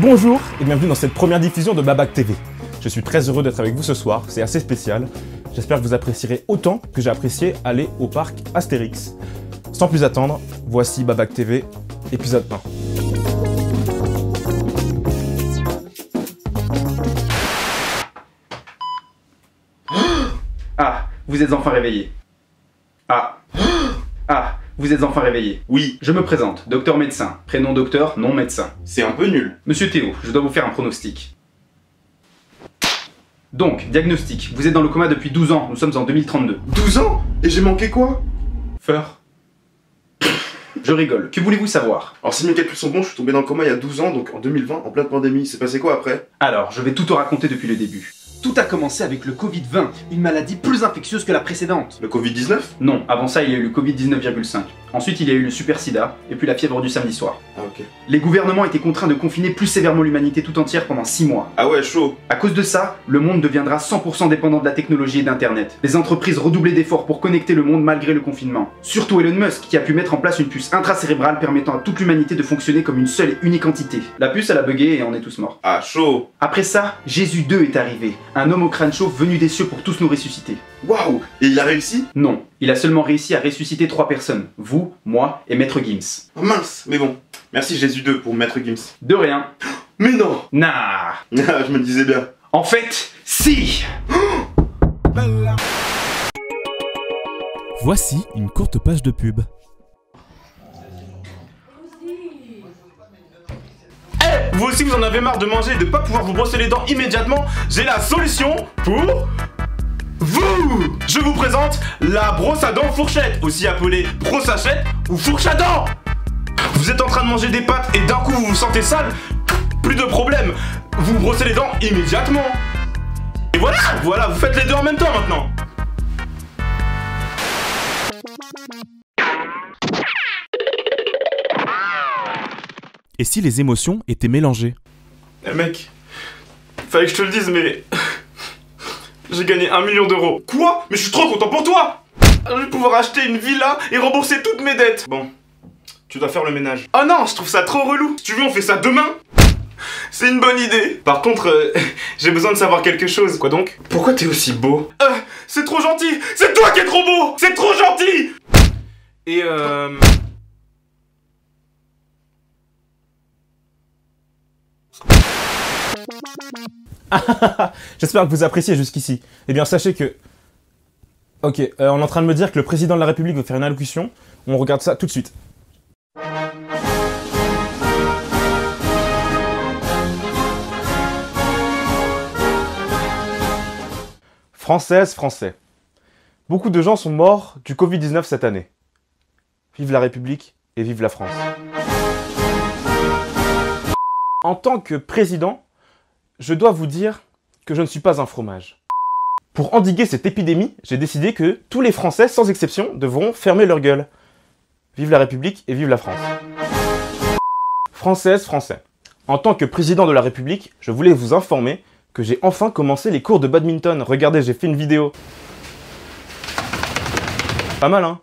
Bonjour et bienvenue dans cette première diffusion de Babac TV. Je suis très heureux d'être avec vous ce soir, c'est assez spécial. J'espère que vous apprécierez autant que j'ai apprécié aller au parc Astérix. Sans plus attendre, voici Babac TV, épisode 1. Ah, vous êtes enfin réveillé. Vous êtes enfin réveillé. Oui. Je me présente, docteur médecin. Prénom docteur, nom médecin. C'est un peu nul. Monsieur Théo, je dois vous faire un pronostic. Donc, diagnostic. Vous êtes dans le coma depuis 12 ans, nous sommes en 2032. 12 ans? Et j'ai manqué quoi? Feur. Je rigole. Que voulez-vous savoir? Alors si mes calculs sont bons, je suis tombé dans le coma il y a 12 ans, donc en 2020, en pleine pandémie. C'est passé quoi après? Alors, je vais tout te raconter depuis le début. Tout a commencé avec le Covid-20, une maladie plus infectieuse que la précédente. Le Covid-19? Non, avant ça il y a eu le Covid-19,5. Ensuite il y a eu le super sida, et puis la fièvre du samedi soir. Ah ok. Les gouvernements étaient contraints de confiner plus sévèrement l'humanité tout entière pendant 6 mois. Ah ouais, chaud. À cause de ça, le monde deviendra 100% dépendant de la technologie et d'internet. Les entreprises redoublaient d'efforts pour connecter le monde malgré le confinement. Surtout Elon Musk qui a pu mettre en place une puce intracérébrale permettant à toute l'humanité de fonctionner comme une seule et unique entité. La puce elle a bugué et on est tous morts. Ah chaud. Après ça, Jésus 2 est arrivé, un homme au crâne chauve venu des cieux pour tous nous ressusciter. Waouh. Et il a réussi? Non, il a seulement réussi à ressusciter 3 personnes. Vous, moi et Maître Gims. Oh mince, mais bon. Merci Jésus 2 pour Maître Gims. De rien. Mais non. Nah. Ah, je me le disais bien. En fait, si. Voici une courte page de pub. Vous aussi vous en avez marre de manger et de pas pouvoir vous brosser les dents immédiatement? J'ai la solution pour vous. Je vous présente la brosse à dents fourchette, aussi appelée brosse à chette ou fourche à dents. Vous êtes en train de manger des pâtes et d'un coup vous vous sentez sale? Plus de problème, vous brossez les dents immédiatement. Et voilà, vous faites les deux en même temps maintenant. Et si les émotions étaient mélangées? Eh mec, fallait que je te le dise mais... J'ai gagné 1 million d'euros. Quoi? Mais je suis trop content pour toi. Je vais pouvoir acheter une villa et rembourser toutes mes dettes. Bon, tu dois faire le ménage. Oh non, je trouve ça trop relou. Si tu veux, on fait ça demain. C'est une bonne idée. Par contre, j'ai besoin de savoir quelque chose. Quoi donc? Pourquoi t'es aussi beau? C'est trop gentil. C'est toi qui es trop beau. C'est trop gentil. Et J'espère que vous appréciez jusqu'ici. Eh bien, sachez que... Ok, on est en train de me dire que le président de la République veut faire une allocution. On regarde ça tout de suite. Françaises, Français. Beaucoup de gens sont morts du Covid-19 cette année. Vive la République et vive la France. En tant que président, je dois vous dire que je ne suis pas un fromage. Pour endiguer cette épidémie, j'ai décidé que tous les Français, sans exception, devront fermer leur gueule. Vive la République et vive la France. Françaises, Français. En tant que président de la République, je voulais vous informer que j'ai enfin commencé les cours de badminton. Regardez, j'ai fait une vidéo. Pas mal, hein?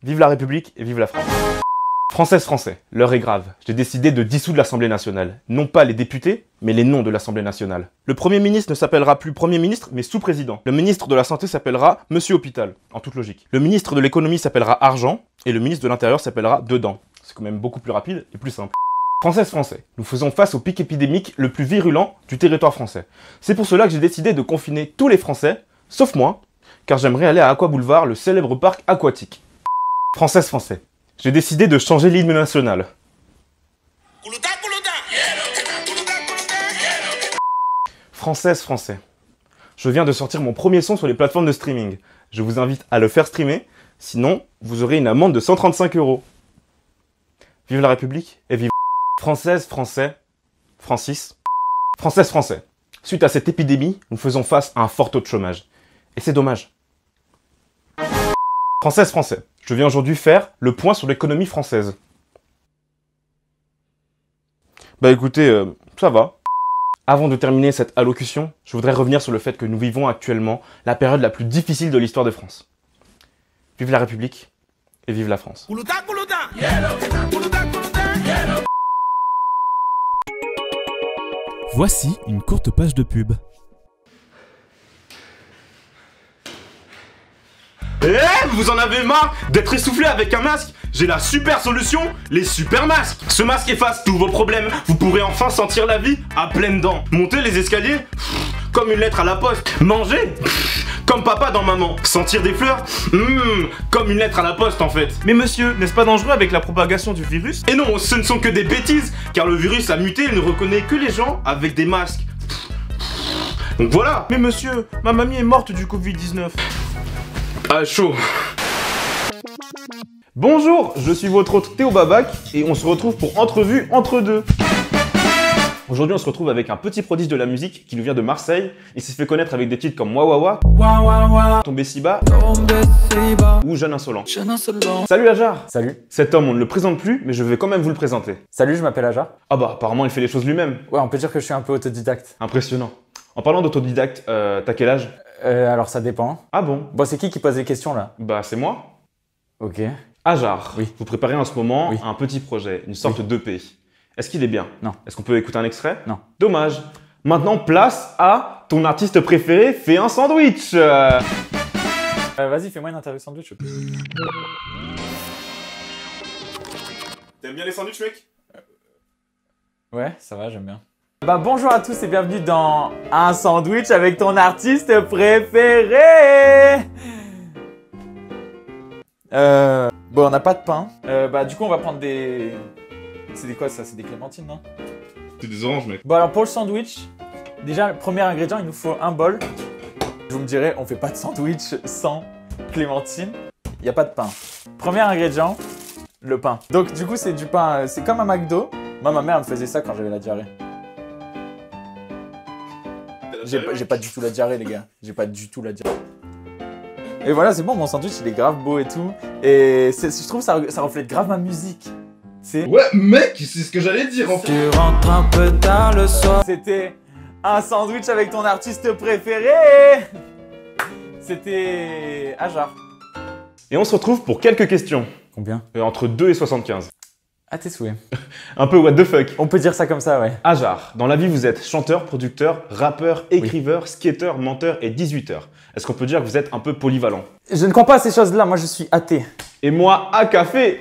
Vive la République et vive la France. Françaises, Français, l'heure est grave. J'ai décidé de dissoudre l'Assemblée nationale. Non pas les députés, mais les noms de l'Assemblée nationale. Le Premier ministre ne s'appellera plus Premier ministre, mais sous-président. Le ministre de la Santé s'appellera Monsieur Hôpital, en toute logique. Le ministre de l'Économie s'appellera Argent, et le ministre de l'Intérieur s'appellera Dedans. C'est quand même beaucoup plus rapide et plus simple. Françaises, Français, nous faisons face au pic épidémique le plus virulent du territoire français. C'est pour cela que j'ai décidé de confiner tous les Français, sauf moi, car j'aimerais aller à Aqua Boulevard, le célèbre parc aquatique. Françaises, Français, j'ai décidé de changer l'hymne national. Françaises, Français, je viens de sortir mon premier son sur les plateformes de streaming. Je vous invite à le faire streamer, sinon vous aurez une amende de 135 €. Vive la République et vive... Françaises, Français, Francis. Françaises, Français, suite à cette épidémie, nous faisons face à un fort taux de chômage. Et c'est dommage. Françaises, Français, je viens aujourd'hui faire le point sur l'économie française. Bah écoutez, ça va. Avant de terminer cette allocution, je voudrais revenir sur le fait que nous vivons actuellement la période la plus difficile de l'histoire de France. Vive la République et vive la France. Voici une courte page de pub. Vous en avez marre d'être essoufflé avec un masque? J'ai la super solution, les super masques. Ce masque efface tous vos problèmes. Vous pourrez enfin sentir la vie à pleines dents. Monter les escaliers comme une lettre à la poste. Manger comme papa dans maman. Sentir des fleurs comme une lettre à la poste en fait. Mais monsieur, n'est-ce pas dangereux avec la propagation du virus? Et non, ce ne sont que des bêtises, car le virus a muté et ne reconnaît que les gens avec des masques. Donc voilà. Mais monsieur, ma mamie est morte du Covid-19. Ah, chaud. Bonjour, je suis votre hôte Théo Babac et on se retrouve pour Entrevue entre deux. Aujourd'hui, on se retrouve avec un petit prodige de la musique qui nous vient de Marseille. Il s'est fait connaître avec des titres comme Wawawa, Tombé si bas ou Jeune Insolent. Salut Ajar. Salut. Cet homme, on ne le présente plus, mais je vais quand même vous le présenter. Salut, je m'appelle Ajar. Ah bah, apparemment, il fait les choses lui-même. Ouais, on peut dire que je suis un peu autodidacte. Impressionnant. En parlant d'autodidacte, t'as quel âge? Alors ça dépend. Ah bon? Bon, c'est qui pose les questions là? Bah, c'est moi. Ok. Ajar, Oui. vous préparez en ce moment Oui. un petit projet, une sorte d'EP. Est-ce qu'il est bien? Non. Est-ce qu'on peut écouter un extrait? Non. Dommage. Maintenant, place à ton artiste préféré fait un sandwich. Vas-y, fais-moi une interview sandwich. T'aimes bien les sandwichs, mec? Ouais, ça va, j'aime bien. Bah bonjour à tous et bienvenue dans Un sandwich avec ton artiste préféré. Bon, on n'a pas de pain. Bah du coup, on va prendre des... C'est des quoi ça? C'est des clémentines, non? C'est des oranges, mec. Bon alors pour le sandwich, déjà le premier ingrédient, il nous faut un bol. Vous me direz, on fait pas de sandwich sans clémentine. Il n'y a pas de pain. Premier ingrédient, le pain. Donc du coup c'est du pain, c'est comme un McDo. Moi ma mère elle me faisait ça quand j'avais la diarrhée. J'ai pas du tout la diarrhée les gars. J'ai pas du tout la diarrhée. Et voilà, c'est bon, mon sandwich il est grave beau et tout. Et je trouve ça reflète grave ma musique. Ouais, mec, c'est ce que j'allais dire en fait. Tu rentres un peu tard le soir. C'était un sandwich avec ton artiste préféré. C'était Ajar. Et on se retrouve pour quelques questions. Combien? Entre 2 et 75. À tes souhaits. Un peu what the fuck. On peut dire ça comme ça, ouais. Ajar, dans la vie vous êtes chanteur, producteur, rappeur, écriveur, skateur, menteur et 18h. Est-ce qu'on peut dire que vous êtes un peu polyvalent? Je ne crois pas à ces choses-là, moi je suis athée. Et moi, à café.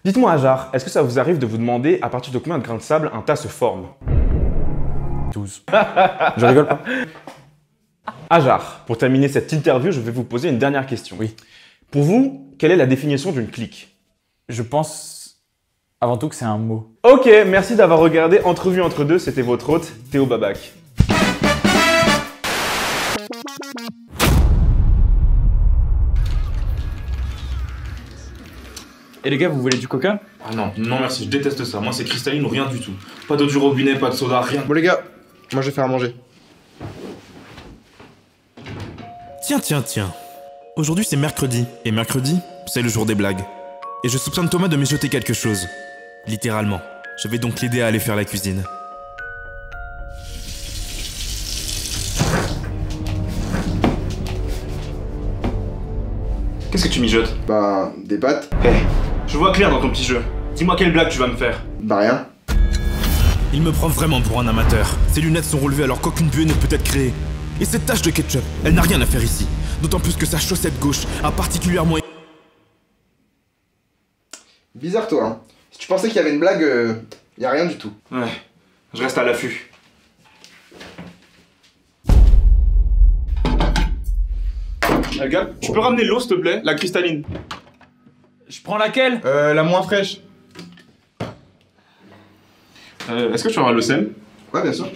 Dites-moi Ajar, est-ce que ça vous arrive de vous demander à partir de combien de grains de sable un tas se forme? 12. Je rigole pas. Ajar, pour terminer cette interview, je vais vous poser une dernière question. Oui. Pour vous, quelle est la définition d'une clique? Je pense avant tout que c'est un mot. Ok, merci d'avoir regardé Entrevue entre deux, c'était votre hôte, Théo Babac. Et les gars, vous voulez du coca? Ah non, non merci, je déteste ça. Moi c'est cristalline ou rien du tout. Pas d'eau du robinet, pas de soda, rien. Bon les gars, moi je vais faire à manger. Tiens. Aujourd'hui c'est mercredi, et mercredi, c'est le jour des blagues. Et je soupçonne Thomas de mijoter quelque chose. Littéralement. Je vais donc l'aider à aller faire la cuisine. Qu'est-ce que tu mijotes? Bah, des pâtes. Je vois clair dans ton petit jeu. Dis-moi quelle blague tu vas me faire. Bah rien. Il me prend vraiment pour un amateur. Ses lunettes sont relevées alors qu'aucune buée ne peut être créée. Et cette tache de ketchup, elle n'a rien à faire ici. D'autant plus que sa chaussette gauche a particulièrement... Bizarre toi, hein. Si tu pensais qu'il y avait une blague, y a rien du tout. Ouais, je reste à l'affût. Gars, tu peux ramener l'eau s'il te plaît, la cristalline. Je prends laquelle? La moins fraîche. Est-ce que tu auras le sel? Ouais, bien sûr.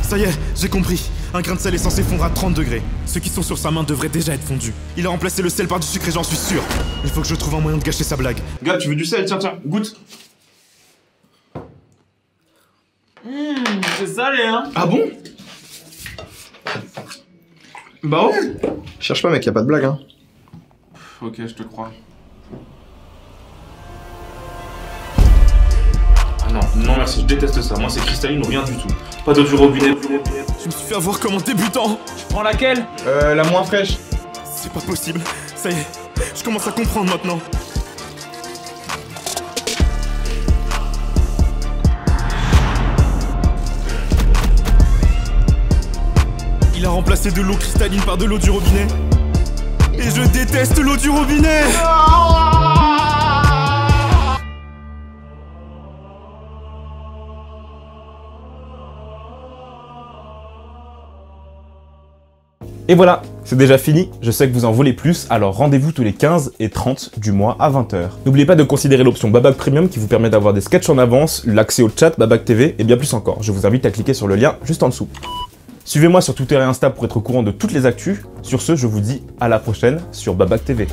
Ça y est, j'ai compris. Un grain de sel est censé fondre à 30 degrés. Ceux qui sont sur sa main devraient déjà être fondus. Il a remplacé le sel par du sucre et j'en suis sûr. Il faut que je trouve un moyen de gâcher sa blague. Gars, tu veux du sel? Tiens, goûte. C'est salé, hein? Ah bon? Bah ouais. Cherche pas mec, y a pas de blague, hein. Ok, je te crois. Ah non merci, je déteste ça. Moi c'est cristalline ou rien du tout. Pas d'eau du robinet. Je me suis fait avoir comme un débutant. Je prends laquelle? La moins fraîche. C'est pas possible. Ça y est, Je commence à comprendre maintenant. Il a remplacé de l'eau cristalline par de l'eau du robinet. Et je déteste l'eau du robinet. Et voilà, c'est déjà fini, je sais que vous en voulez plus, alors rendez-vous tous les 15 et 30 du mois à 20h. N'oubliez pas de considérer l'option Babac Premium qui vous permet d'avoir des sketchs en avance, l'accès au chat Babac TV et bien plus encore. Je vous invite à cliquer sur le lien juste en dessous. Suivez-moi sur Twitter et Insta pour être au courant de toutes les actus. Sur ce, je vous dis à la prochaine sur Babac TV.